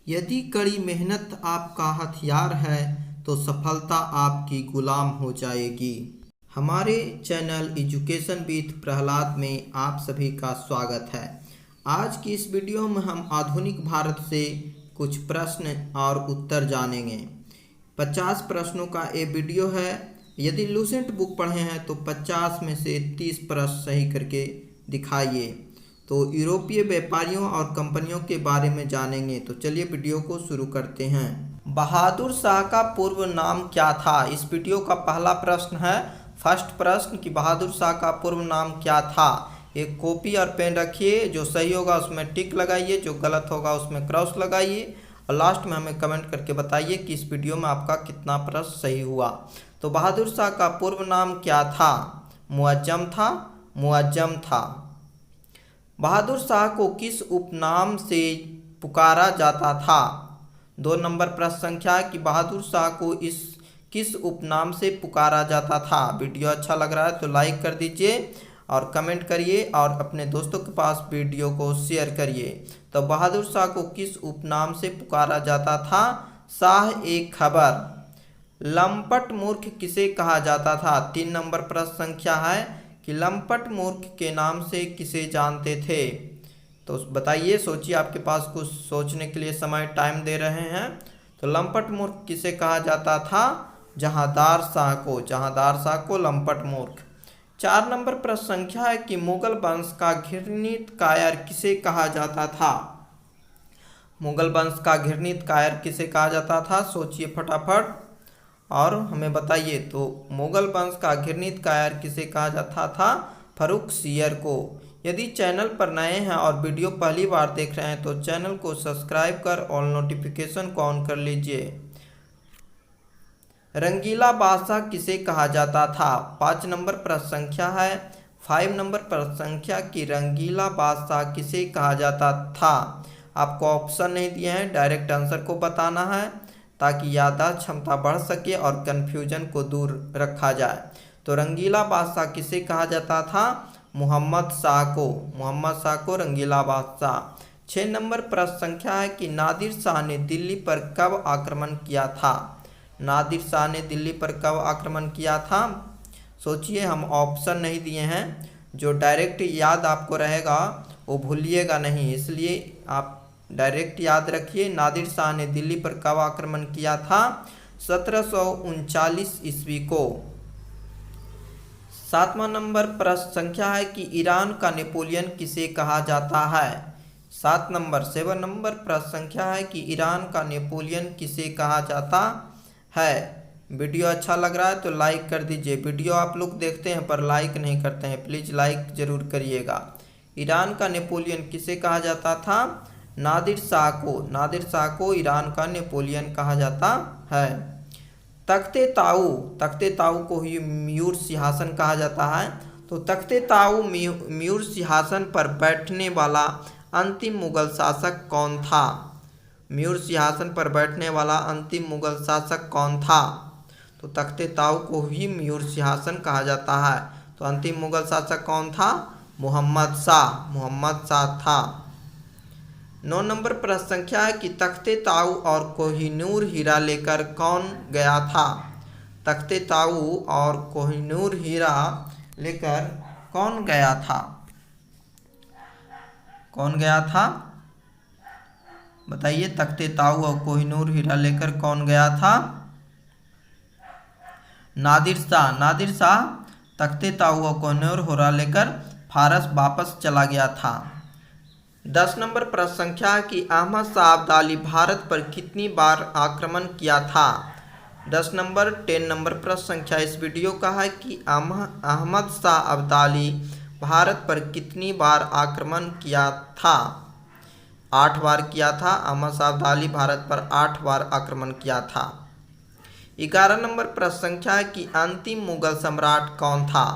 यदि कड़ी मेहनत आपका हथियार है तो सफलता आपकी गुलाम हो जाएगी। हमारे चैनल एजुकेशन विद प्रहलाद में आप सभी का स्वागत है। आज की इस वीडियो में हम आधुनिक भारत से कुछ प्रश्न और उत्तर जानेंगे। 50 प्रश्नों का ये वीडियो है। यदि लूसेंट बुक पढ़े हैं तो 50 में से 30 प्रश्न सही करके दिखाइए। तो यूरोपीय व्यापारियों और कंपनियों के बारे में जानेंगे। तो चलिए वीडियो को शुरू करते हैं। बहादुर शाह का पूर्व नाम क्या था? इस वीडियो का पहला प्रश्न है। फर्स्ट प्रश्न कि बहादुर शाह का पूर्व नाम क्या था? एक कॉपी और पेन रखिए, जो सही होगा उसमें टिक लगाइए, जो गलत होगा उसमें क्रॉस लगाइए और लास्ट में हमें कमेंट करके बताइए कि इस वीडियो में आपका कितना प्रश्न सही हुआ। तो बहादुर शाह का पूर्व नाम क्या था? मुअज्जम था। मुअज्जम था। बहादुर शाह को किस उपनाम से पुकारा जाता था? 2 नंबर प्रश्न संख्या कि बहादुर शाह को किस उपनाम से पुकारा जाता था? वीडियो अच्छा लग रहा है तो लाइक कर दीजिए और कमेंट करिए और अपने दोस्तों के पास वीडियो को शेयर करिए। तो बहादुर शाह को किस उपनाम से पुकारा जाता था? शाह ए खबर। लंपट मूर्ख किसे कहा जाता था? 3 नंबर प्रश्न संख्या है कि लंपट मूर्ख के नाम से किसे जानते थे? तो बताइए, सोचिए, आपके पास कुछ सोचने के लिए समय टाइम दे रहे हैं। तो लंपट मूर्ख किसे कहा जाता था? जहांदार शाह को। जहांदार शाह को लंपट मूर्ख। 4 नंबर प्रश्न संख्या है कि मुगल वंश का घृणित कायर किसे कहा जाता था? मुगल वंश का घृणित कायर किसे कहा जाता था? सोचिए फटाफट और हमें बताइए। तो मुगल वंश का घृणित कायर किसे कहा जाता था? फर्रुखसियर को। यदि चैनल पर नए हैं और वीडियो पहली बार देख रहे हैं तो चैनल को सब्सक्राइब कर ऑल नोटिफिकेशन को ऑन कर लीजिए। रंगीला बादशाह किसे कहा जाता था? 5 नंबर प्रश्न संख्या है। 5 नंबर प्रश्न संख्या की रंगीला बादशाह किसे कहा जाता था? आपको ऑप्शन नहीं दिए हैं, डायरेक्ट आंसर को बताना है ताकि याददाश्त क्षमता बढ़ सके और कन्फ्यूजन को दूर रखा जाए। तो रंगीला बादशाह किसे कहा जाता था? मोहम्मद शाह को। मोहम्मद शाह को रंगीला बादशाह। 6 नंबर प्रश्न संख्या है कि नादिर शाह ने दिल्ली पर कब आक्रमण किया था? नादिर शाह ने दिल्ली पर कब आक्रमण किया था? सोचिए, हम ऑप्शन नहीं दिए हैं। जो डायरेक्ट याद आपको रहेगा वो भूलिएगा नहीं, इसलिए आप डायरेक्ट याद रखिए। नादिर शाह ने दिल्ली पर कब आक्रमण किया था? 1739 ईस्वी को। 7वां नंबर प्रश्न संख्या है कि ईरान का नेपोलियन किसे कहा जाता है? 7 नंबर प्रश्न संख्या है कि ईरान का नेपोलियन किसे कहा जाता है? वीडियो अच्छा लग रहा है तो लाइक कर दीजिए। वीडियो आप लोग देखते हैं पर लाइक नहीं करते हैं, प्लीज़ लाइक जरूर करिएगा। ईरान का नेपोलियन किसे कहा जाता था? नादिर शाह को। नादिर शाह को ईरान का नेपोलियन कहा जाता है। तख्ते ताऊ को ही मयूर सिंहासन कहा जाता है। तो तख्ते ताऊ मयूर सिंहासन पर बैठने वाला अंतिम मुगल शासक कौन था? मयूर सिंहासन पर बैठने वाला अंतिम मुगल शासक कौन था? तो तख्ते ताऊ को ही मयूर सिंहासन कहा जाता है। तो अंतिम मुगल शासक कौन था? मोहम्मद शाह। मोहम्मद शाह था। 9 नंबर प्रश्न संख्या है कि तख्ते ताऊ और कोहिनूर हीरा लेकर कौन गया था? तख्ते ताऊ और कोहिनूर हीरा लेकर कौन गया था? कौन गया था? बताइए, तख्ते ताऊ और कोहिनूर हीरा लेकर कौन गया था? नादिर शाह। नादिर शाह तख्ते ताऊ और कोहिनूर हीरा लेकर फारस वापस चला गया था। 10 नंबर प्रश्न संख्या कि अहमद शाह अब्दाली भारत पर कितनी बार आक्रमण किया था? 10 नंबर प्रश्न संख्या इस वीडियो का है कि अहमद शाह अब्दाली भारत पर कितनी बार आक्रमण किया था? 8 बार किया था। अहमद शाह अब्दाली भारत पर 8 बार आक्रमण किया था। 11 नंबर प्रश्न संख्या है कि अंतिम मुगल सम्राट कौन था?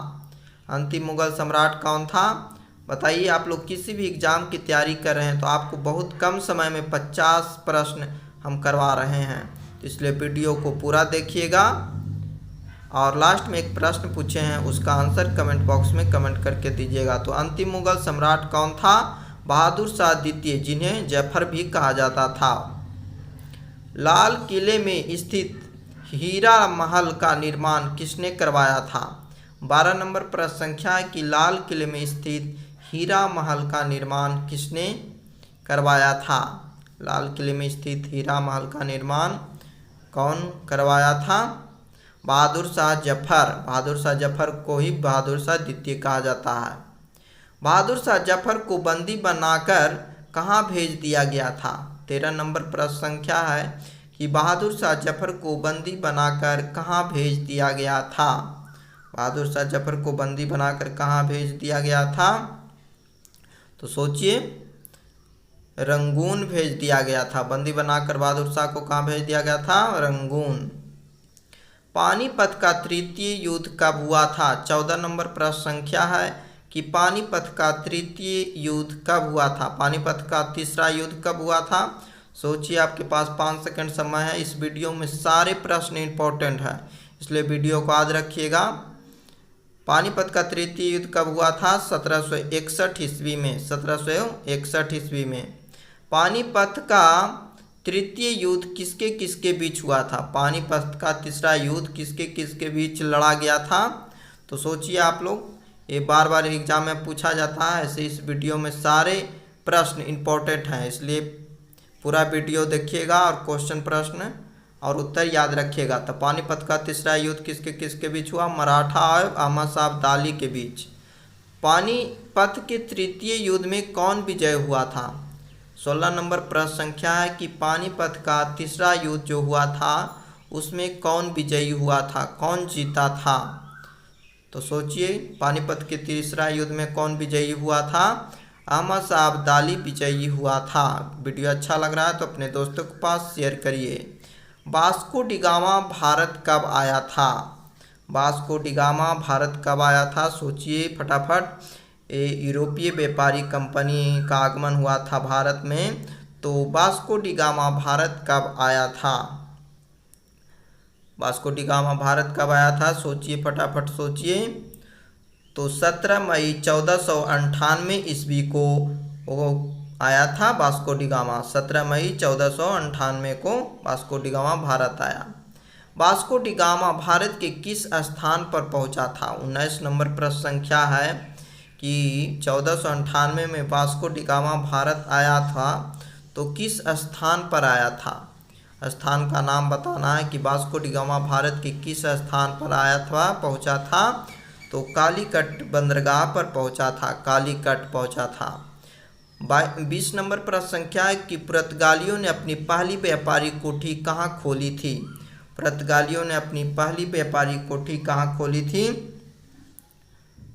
अंतिम मुगल सम्राट कौन था? बताइए, आप लोग किसी भी एग्ज़ाम की तैयारी कर रहे हैं तो आपको बहुत कम समय में 50 प्रश्न हम करवा रहे हैं, तो इसलिए वीडियो को पूरा देखिएगा और लास्ट में एक प्रश्न पूछे हैं उसका आंसर कमेंट बॉक्स में कमेंट करके दीजिएगा। तो अंतिम मुगल सम्राट कौन था? बहादुर शाह द्वितीय, जिन्हें जफर भी कहा जाता था। लाल किले में स्थित हीरा महल का निर्माण किसने करवाया था? 12 नंबर प्रश्न संख्या है कि लाल किले में स्थित हीरा महल का निर्माण किसने करवाया था? लाल किले में स्थित हीरा महल का निर्माण कौन करवाया था? बहादुर शाह जफर। बहादुर शाह जफर को ही बहादुर शाह द्वितीय कहा जाता है। बहादुर शाह जफर को बंदी बनाकर कहाँ भेज दिया गया था? 13 नंबर प्रश्न संख्या है कि बहादुर शाह जफर को बंदी बनाकर कहाँ भेज दिया गया था? बहादुर शाह जफर को बंदी बनाकर कहाँ भेज दिया गया था? तो सोचिए, रंगून भेज दिया गया था। बंदी बनाकर बहादुर शाह को कहाँ भेज दिया गया था? रंगून। पानीपत का तृतीय युद्ध कब हुआ था? 14 नंबर प्रश्न संख्या है कि पानीपत का तृतीय युद्ध कब हुआ था? पानीपत का तीसरा युद्ध कब हुआ था? सोचिए, आपके पास 5 सेकंड समय है। इस वीडियो में सारे प्रश्न इंपॉर्टेंट है, इसलिए वीडियो को याद रखिएगा। पानीपत का तृतीय युद्ध कब हुआ था? 1761 ईस्वी में। 1761 ईस्वी में। पानीपत का तृतीय युद्ध किसके किसके बीच हुआ था? पानीपत का तीसरा युद्ध किसके किसके बीच लड़ा गया था? तो सोचिए आप लोग, ये बार बार एग्जाम में पूछा जाता है, ऐसे इस वीडियो में सारे प्रश्न इंपॉर्टेंट हैं, इसलिए पूरा वीडियो देखिएगा और क्वेश्चन प्रश्न और उत्तर याद रखिएगा। तो पानीपत का तीसरा युद्ध किसके किसके बीच हुआ? मराठा और अहमद शाह अब्दाली के बीच। पानीपत के तृतीय युद्ध में कौन विजय हुआ था? 16 नंबर प्रश्न संख्या है कि पानीपत का तीसरा युद्ध जो हुआ था उसमें कौन विजयी हुआ था? कौन जीता था? तो सोचिए, पानीपत के तीसरा युद्ध में कौन विजयी हुआ था? अहमद शाह अब्दाली विजयी हुआ था। वीडियो अच्छा लग रहा है तो अपने दोस्तों के पास शेयर करिए। वास्को डी गामा भारत कब आया था? वास्को डी गामा भारत कब आया था? सोचिए फटाफट। यूरोपीय व्यापारी कंपनी का आगमन हुआ था भारत में। तो वास्को डी गामा भारत कब आया था? वास्को डी गामा भारत कब आया था? सोचिए फटाफट सोचिए। तो 17 मई 1498 ईस्वी को वो आया था वास्को डी गामा। 17 मई 1498 को वास्को डी गामा भारत आया। वास्को डी गामा भारत के किस स्थान पर पहुंचा था? 19 नंबर प्रश्न संख्या है कि 1498 में वास्को डी गामा भारत आया था, तो किस स्थान पर आया था? स्थान का नाम बताना है कि वास्को डी गामा भारत के किस स्थान पर आया था, पहुंचा था? तो कालीकट बंदरगाह पर पहुंचा था। कालीकट पहुंचा था। 20 नंबर प्रश्न संख्या है कि पुर्तगालियों ने अपनी पहली व्यापारी कोठी कहाँ खोली थी? पुर्तगालियों ने अपनी पहली व्यापारी कोठी कहाँ खोली थी?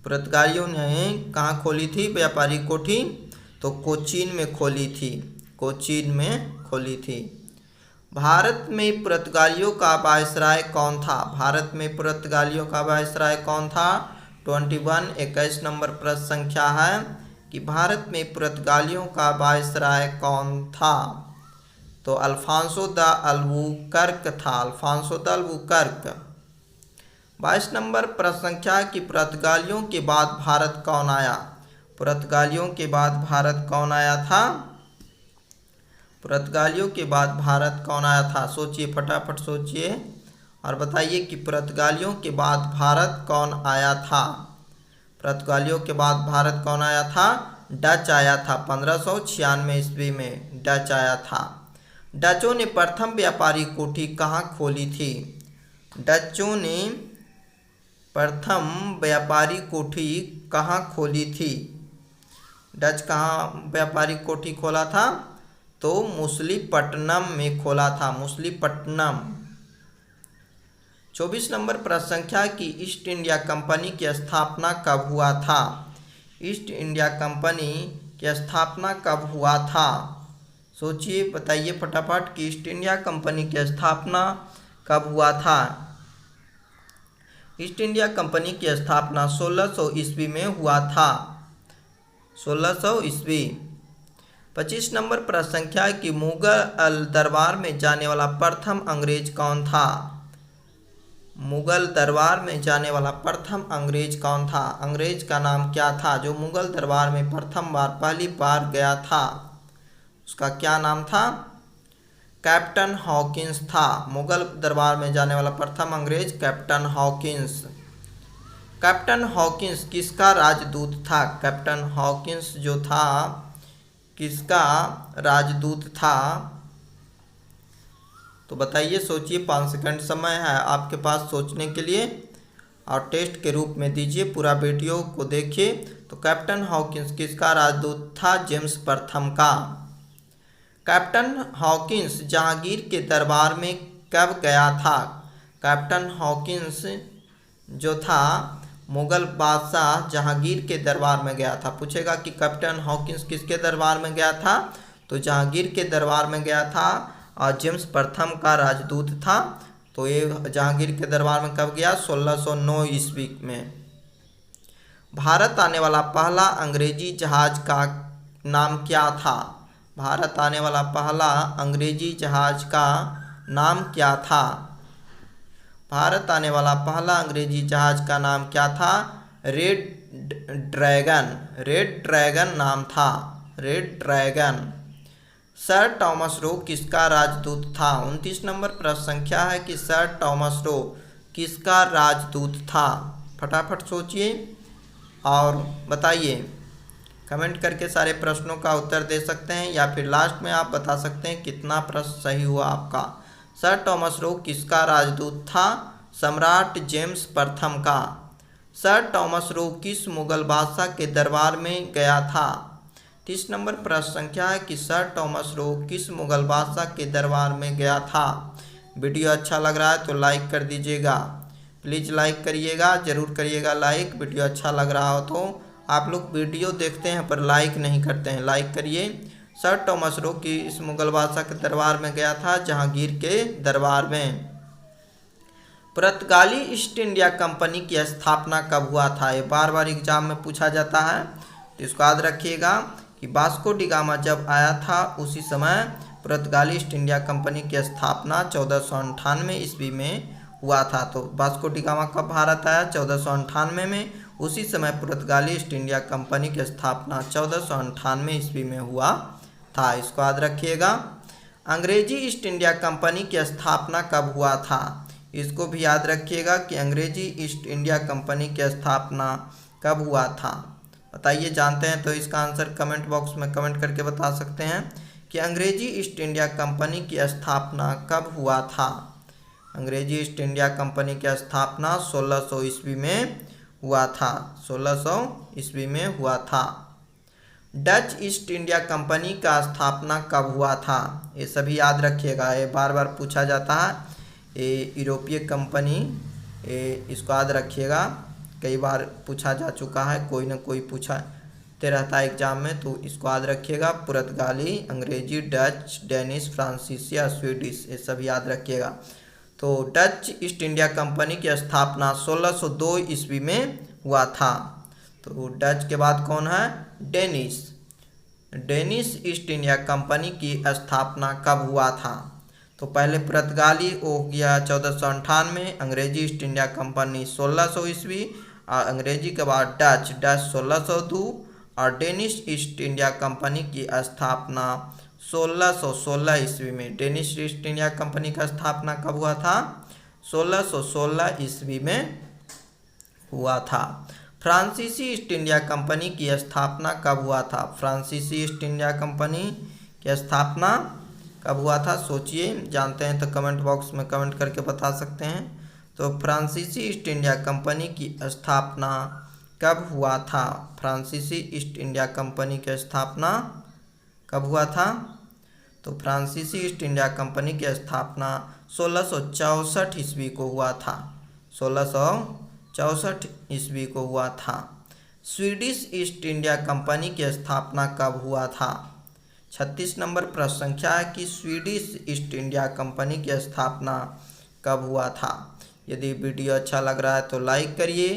पुर्तगालियों ने कहाँ खोली थी व्यापारी कोठी? तो कोचीन में खोली थी। कोचीन में खोली थी। भारत में पुर्तगालियों का वायसराय कौन था? भारत में पुर्तगालियों का वायसराय कौन था? 21 नंबर प्रश्न संख्या है कि भारत में पुर्तगालियों का वायसराय कौन था? तो अल्फांसो द अल्बुकर्क था। Alfonso de Albuquerque. 22 नंबर प्रश्न संख्या कि पुर्तगालियों के बाद भारत कौन आया? पुर्तगालियों के बाद भारत कौन आया था? पुर्तगालियों के बाद भारत कौन आया था? सोचिए फटाफट सोचिए और बताइए कि पुर्तगालियों के बाद भारत कौन आया था? पुर्तगालियों के बाद भारत कौन आया था? डच आया था। 1596 ईस्वी में डच आया था। डचों ने प्रथम व्यापारी कोठी कहाँ खोली थी? डचों ने प्रथम व्यापारी कोठी कहाँ खोली थी? डच कहाँ व्यापारी कोठी खोला था? तो मुसलीपट्टनम में खोला था। मुसलीपट्टनम। 24 नंबर प्रश्न संख्या कि ईस्ट इंडिया कंपनी की स्थापना कब हुआ था? ईस्ट इंडिया कंपनी की स्थापना कब हुआ था? सोचिए बताइए फटाफट कि ईस्ट इंडिया कंपनी की स्थापना कब हुआ था? ईस्ट इंडिया कंपनी की स्थापना 1600 ईस्वी में हुआ था। 1600 ईस्वी। 25 नंबर प्रश्न संख्या कि मुगल दरबार में जाने वाला प्रथम अंग्रेज कौन था? मुगल दरबार में जाने वाला प्रथम अंग्रेज कौन था? अंग्रेज का नाम क्या था जो मुगल दरबार में पहली बार गया था? उसका क्या नाम था? कैप्टन हॉकिंस था। मुगल दरबार में जाने वाला प्रथम अंग्रेज कैप्टन हॉकिंस। कैप्टन हॉकिंस किसका राजदूत था? कैप्टन हॉकिंस जो था किसका राजदूत था? तो बताइए, सोचिए, 5 सेकंड समय है आपके पास सोचने के लिए और टेस्ट के रूप में दीजिए। पूरा वीडियो को देखिए। तो कैप्टन हॉकिंस किसका राजदूत था? जेम्स प्रथम का। कैप्टन हॉकिंस जहांगीर के दरबार में कब गया था? कैप्टन हॉकिंस जो था मुगल बादशाह जहांगीर के दरबार में गया था। पूछेगा कि कैप्टन हॉकिंस किसके दरबार में गया था? तो जहांगीर के दरबार में गया था और जेम्स प्रथम का राजदूत था। तो ये जहांगीर के दरबार में कब गया? 1609 ईस्वी में। भारत आने वाला पहला अंग्रेजी जहाज का नाम क्या था? भारत आने वाला पहला अंग्रेजी जहाज का नाम क्या था? भारत आने वाला पहला अंग्रेजी जहाज का नाम क्या था? Red dragon. रेड ड्रैगन नाम था। Red dragon. Sir Thomas Roe किसका राजदूत था? 29 नंबर प्रश्न संख्या है कि सर टॉमस रो किसका राजदूत था? फटाफट सोचिए और बताइए। कमेंट करके सारे प्रश्नों का उत्तर दे सकते हैं या फिर लास्ट में आप बता सकते हैं कितना प्रश्न सही हुआ आपका। सर टॉमस रो किसका राजदूत था? सम्राट जेम्स प्रथम का। सर टॉमस रो किस मुगल बादशाह के दरबार में गया था? 30 नंबर प्रश्न संख्या है कि सर टॉमस रो किस मुगल बादशाह के दरबार में गया था? वीडियो अच्छा लग रहा है तो लाइक कर दीजिएगा। प्लीज़ लाइक करिएगा, ज़रूर करिएगा लाइक। वीडियो अच्छा लग रहा हो तो आप लोग वीडियो देखते हैं पर लाइक नहीं करते हैं, लाइक करिए। सर टॉमस रो की इस मुगल बादशाह के दरबार में गया था, जहांगीर के दरबार में। पुर्तगाली ईस्ट इंडिया कंपनी की स्थापना कब हुआ था? ये बार बार एग्जाम में पूछा जाता है, तो इसको याद रखिएगा कि वास्को डी गामा जब आया था उसी समय पुर्तगाली ईस्ट इंडिया कंपनी की स्थापना 1498 ईस्वी में हुआ था। तो वास्को डी गामा कब भारत आया? 1498 में। उसी समय पुर्तगाली ईस्ट इंडिया कंपनी की स्थापना 1498 ईस्वी में हुआ था। इसको याद रखिएगा। अंग्रेजी ईस्ट इंडिया कंपनी की स्थापना कब हुआ था? इसको भी याद रखिएगा कि अंग्रेजी ईस्ट इंडिया कंपनी की स्थापना कब हुआ था? बताइए, जानते हैं तो इसका आंसर कमेंट बॉक्स में कमेंट करके बता सकते हैं कि अंग्रेजी ईस्ट इंडिया कंपनी की स्थापना कब हुआ था। अंग्रेजी ईस्ट इंडिया कंपनी की स्थापना 1600 ईस्वी में हुआ था। 1600 ईस्वी में हुआ था। डच ईस्ट इंडिया कंपनी का स्थापना कब हुआ था? ये सभी याद रखिएगा, ये बार बार पूछा जाता है। ये यूरोपीय कंपनी, इसको याद रखिएगा, कई बार पूछा जा चुका है, कोई ना कोई पूछाते रहता है एग्जाम में, तो इसको याद रखिएगा। पुर्तगाली, अंग्रेजी, डच, डेनिश, फ्रांसीसी या स्वीडिश, ये सब याद रखिएगा। तो डच ईस्ट इंडिया कंपनी की स्थापना 1602 ईस्वी में हुआ था। तो डच के बाद कौन है? Danish. Danish east India company की स्थापना कब हुआ था? तो पहले पुर्तगाली हो गया 1498, अंग्रेजी ईस्ट इंडिया कंपनी 1600 ईस्वी, और अंग्रेजी के बाद डच 1602 और डेनिश ईस्ट इंडिया कंपनी की स्थापना 1616 ईस्वी में। डेनिश ईस्ट इंडिया कंपनी का स्थापना कब हुआ था? 1616 ईस्वी में हुआ था। फ्रांसीसी ईस्ट इंडिया कंपनी की स्थापना कब हुआ था? फ्रांसीसी ईस्ट इंडिया कंपनी की स्थापना कब हुआ था? सोचिए, जानते हैं तो कमेंट बॉक्स में कमेंट करके बता सकते हैं। तो फ्रांसीसी ईस्ट इंडिया कंपनी की स्थापना कब हुआ था? फ्रांसीसी ईस्ट इंडिया कंपनी की स्थापना कब हुआ था? तो फ्रांसीसी ईस्ट इंडिया कंपनी की स्थापना 1664 ईस्वी को हुआ था। 1664 ईस्वी को हुआ था। स्वीडिश ईस्ट इंडिया कंपनी की स्थापना कब हुआ था? 36 नंबर प्रश्न संख्या है कि स्वीडिश ईस्ट इंडिया कंपनी की स्थापना कब हुआ था। यदि वीडियो अच्छा लग रहा है तो लाइक करिए,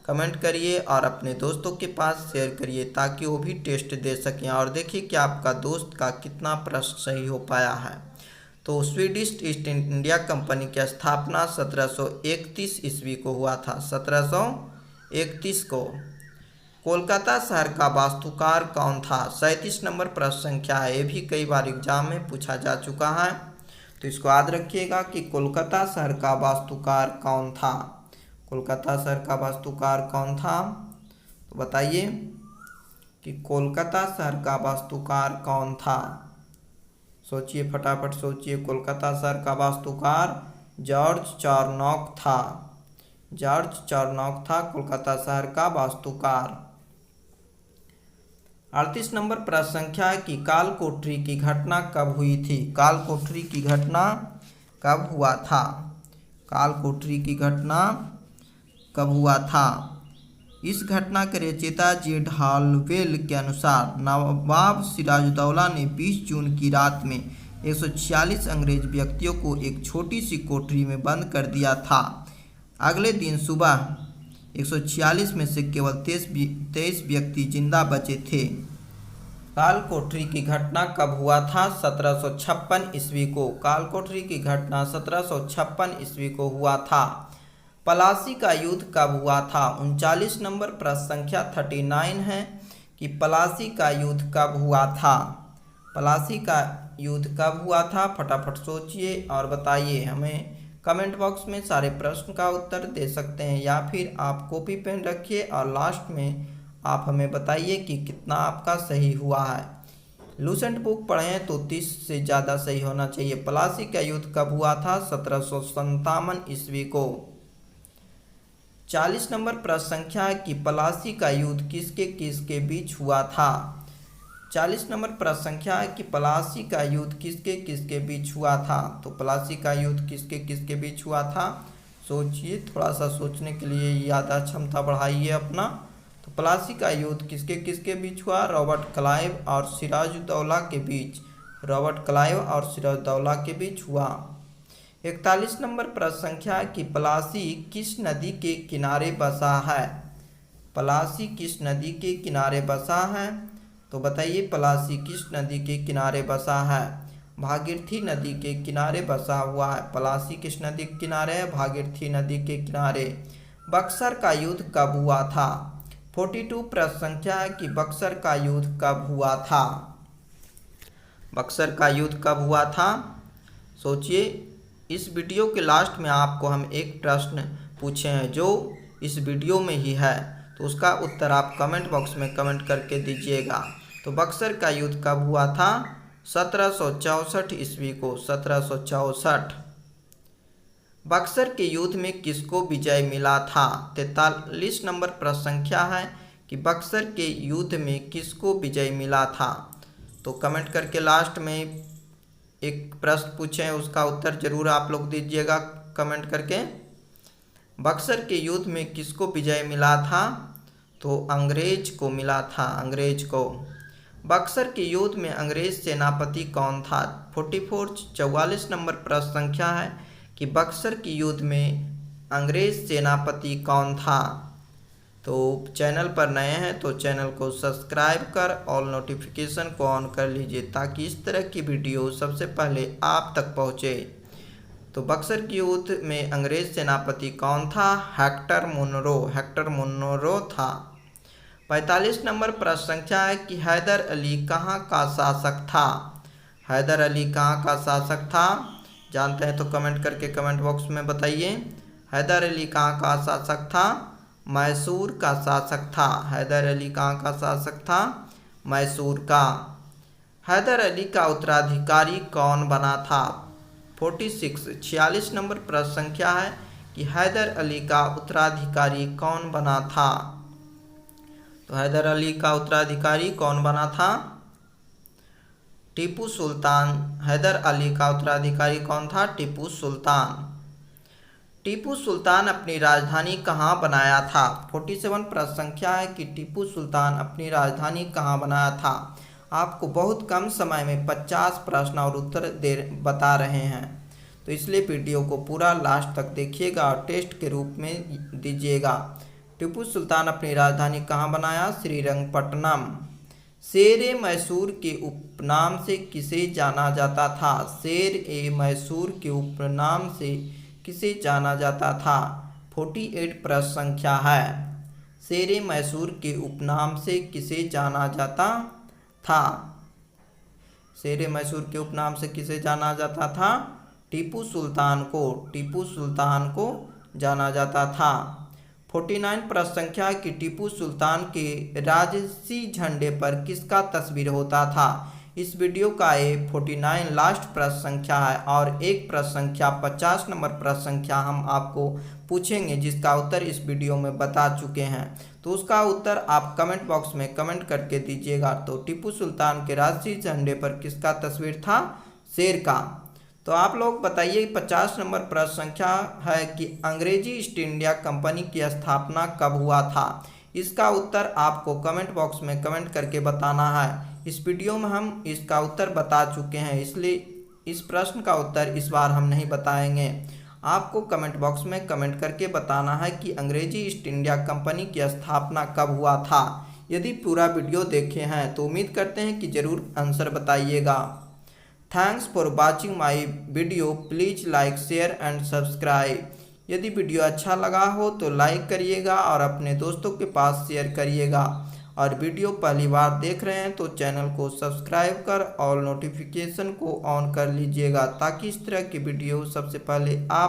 कमेंट करिए और अपने दोस्तों के पास शेयर करिए ताकि वो भी टेस्ट दे सकें और देखिए कि आपका दोस्त का कितना प्रश्न सही हो पाया है। तो स्वीडिश ईस्ट इंडिया कंपनी की स्थापना 1731 ईस्वी को हुआ था। 1731 को। कोलकाता शहर का वास्तुकार कौन था? 37 नंबर प्रश्न संख्या है, ये भी कई बार एग्जाम में पूछा जा चुका है। तो इसको याद रखिएगा कि कोलकाता शहर का वास्तुकार कौन था। कोलकाता शहर का वास्तुकार कौन था, तो बताइए कि कोलकाता शहर का वास्तुकार कौन था। सोचिए, फटाफट सोचिए। कोलकाता शहर का वास्तुकार जॉर्ज चार्नोक था। जॉर्ज चार्नोक था कोलकाता शहर का वास्तुकार। 38 नंबर प्रश्न संख्या है कि काल कोठरी की घटना कब हुई थी। काल कोठरी की घटना कब हुआ था। काल कोठरी की घटना कब हुआ था। इस घटना के रचयिता जेड हालवेल के अनुसार नवाब सिराजुद्दौला ने 20 जून की रात में 146 अंग्रेज व्यक्तियों को एक छोटी सी कोठरी में बंद कर दिया था। अगले दिन सुबह 146 में से केवल 23 व्यक्ति जिंदा बचे थे। काल कोठरी की घटना कब हुआ था। 1756 ईस्वी को। काल कोठरी की घटना 1756 ईस्वी को हुआ था। पलासी का युद्ध कब हुआ था। 39 नंबर प्रश्न संख्या 39 है कि पलासी का युद्ध कब हुआ था। पलासी का युद्ध कब हुआ था, फटाफट सोचिए और बताइए। हमें कमेंट बॉक्स में सारे प्रश्न का उत्तर दे सकते हैं, या फिर आप कॉपी पेन रखिए और लास्ट में आप हमें बताइए कि कितना आपका सही हुआ है। लूसेंट बुक पढ़ें तो 30 से ज़्यादा सही होना चाहिए। पलासी का युद्ध कब हुआ था। 1757 ईस्वी को। 40 नंबर प्रश्न संख्या है कि पलासी का युद्ध किसके किसके बीच हुआ था। 40 नंबर प्रश्न संख्या है कि पलासी का युद्ध किसके किसके बीच हुआ था। तो पलासी का युद्ध किसके किसके बीच हुआ था, सोचिए। थोड़ा सा सोचने के लिए याद क्षमता बढ़ाइए अपना। तो पलासी का युद्ध किसके किसके बीच हुआ। रॉबर्ट क्लाइव और सिराजुद्दौला के बीच। रॉबर्ट क्लाइव और सिराजुद्दौला के बीच हुआ। 41 नंबर प्रश्न संख्या है कि पलासी किस नदी के किनारे बसा है। पलासी किस नदी के किनारे बसा है, तो बताइए पलासी किस नदी के किनारे बसा है। भागीरथी नदी के किनारे बसा हुआ है। पलासी किस नदी के किनारे है, भागीरथी नदी के किनारे। बक्सर का युद्ध कब हुआ था। 42 प्रश्न संख्या है कि बक्सर का युद्ध कब हुआ था। बक्सर का युद्ध कब हुआ था, सोचिए। इस वीडियो के लास्ट में आपको हम एक प्रश्न पूछे हैं जो इस वीडियो में ही है, तो उसका उत्तर आप कमेंट बॉक्स में कमेंट करके दीजिएगा। तो बक्सर का युद्ध कब हुआ था। 1764 ईस्वी को। 1764। बक्सर के युद्ध में किसको विजय मिला था। 43 नंबर प्रश्न संख्या है कि बक्सर के युद्ध में किसको विजय मिला था। तो कमेंट करके लास्ट में एक प्रश्न पूछे हैं, उसका उत्तर जरूर आप लोग दीजिएगा कमेंट करके। बक्सर के युद्ध में किसको विजय मिला था, तो अंग्रेज को मिला था, अंग्रेज को। बक्सर के युद्ध में अंग्रेज सेनापति कौन था। 44 नंबर प्रश्न संख्या है कि बक्सर के युद्ध में अंग्रेज सेनापति कौन था। तो चैनल पर नए हैं तो चैनल को सब्सक्राइब कर ऑल नोटिफिकेशन को ऑन कर लीजिए, ताकि इस तरह की वीडियो सबसे पहले आप तक पहुँचे। तो बक्सर के युद्ध में अंग्रेज सेनापति कौन था। Hector Munro. हेक्टर मुनरो था। 45 नंबर प्रश्न संख्या है कि हैदर अली कहाँ का शासक था। हैदर अली कहाँ का शासक था, जानते हैं तो कमेंट करके कमेंट बॉक्स में बताइए। हैदर अली कहाँ का शासक था, मैसूर का शासक था। हैदर अली कहाँ का शासक था, मैसूर का। हैदर अली का उत्तराधिकारी कौन बना था। 46 नंबर प्रश्न संख्या है कि हैदर अली का उत्तराधिकारी कौन बना था। तो हैदर अली का उत्तराधिकारी कौन बना था, टीपू सुल्तान। हैदर अली का उत्तराधिकारी कौन था, टीपू सुल्तान। टीपू सुल्तान अपनी राजधानी कहाँ बनाया था। 47 प्रश्न संख्या है कि टीपू सुल्तान अपनी राजधानी कहाँ बनाया था। आपको बहुत कम समय में 50 प्रश्न और उत्तर बता रहे हैं, तो इसलिए वीडियो को पूरा लास्ट तक देखिएगा और टेस्ट के रूप में दीजिएगा। टीपू सुल्तान अपनी राजधानी कहाँ बनाया, श्रीरंगपट्टनम। शेर-ए मैसूर के उपनाम से किसे जाना जाता था। शेर-ए मैसूर के उपनाम से किसे जाना जाता था। 48 प्रश्न संख्या है। शेर-ए मैसूर के उपनाम से किसे जाना जाता था। शेर-ए मैसूर के उपनाम से किसे जाना जाता था, टीपू सुल्तान को जाना जाता था। 49 प्रश्न संख्या कि टीपू सुल्तान के राजसी झंडे पर किसका तस्वीर होता था। इस वीडियो का ये 49 लास्ट प्रश्न संख्या है और एक प्रश्न संख्या 50 नंबर प्रश्न संख्या हम आपको पूछेंगे जिसका उत्तर इस वीडियो में बता चुके हैं। तो उसका उत्तर आप कमेंट बॉक्स में कमेंट करके दीजिएगा। तो टीपू सुल्तान के राजसी झंडे पर किसका तस्वीर था, शेर का। तो आप लोग बताइए 50 नंबर प्रश्न संख्या है कि अंग्रेजी ईस्ट इंडिया कंपनी की स्थापना कब हुआ था। इसका उत्तर आपको कमेंट बॉक्स में कमेंट करके बताना है। इस वीडियो में हम इसका उत्तर बता चुके हैं, इसलिए इस प्रश्न का उत्तर इस बार हम नहीं बताएंगे। आपको कमेंट बॉक्स में कमेंट करके बताना है कि अंग्रेजी ईस्ट इंडिया कंपनी की स्थापना कब हुआ था। यदि पूरा वीडियो देखे हैं तो उम्मीद करते हैं कि ज़रूर आंसर बताइएगा। Thanks for watching my video. Please like share and subscribe. यदि वीडियो अच्छा लगा हो तो लाइक करिएगा और अपने दोस्तों के पास शेयर करिएगा। और वीडियो पहली बार देख रहे हैं तो चैनल को सब्सक्राइब कर और नोटिफिकेशन को ऑन कर लीजिएगा ताकि इस तरह की वीडियो सबसे पहले आप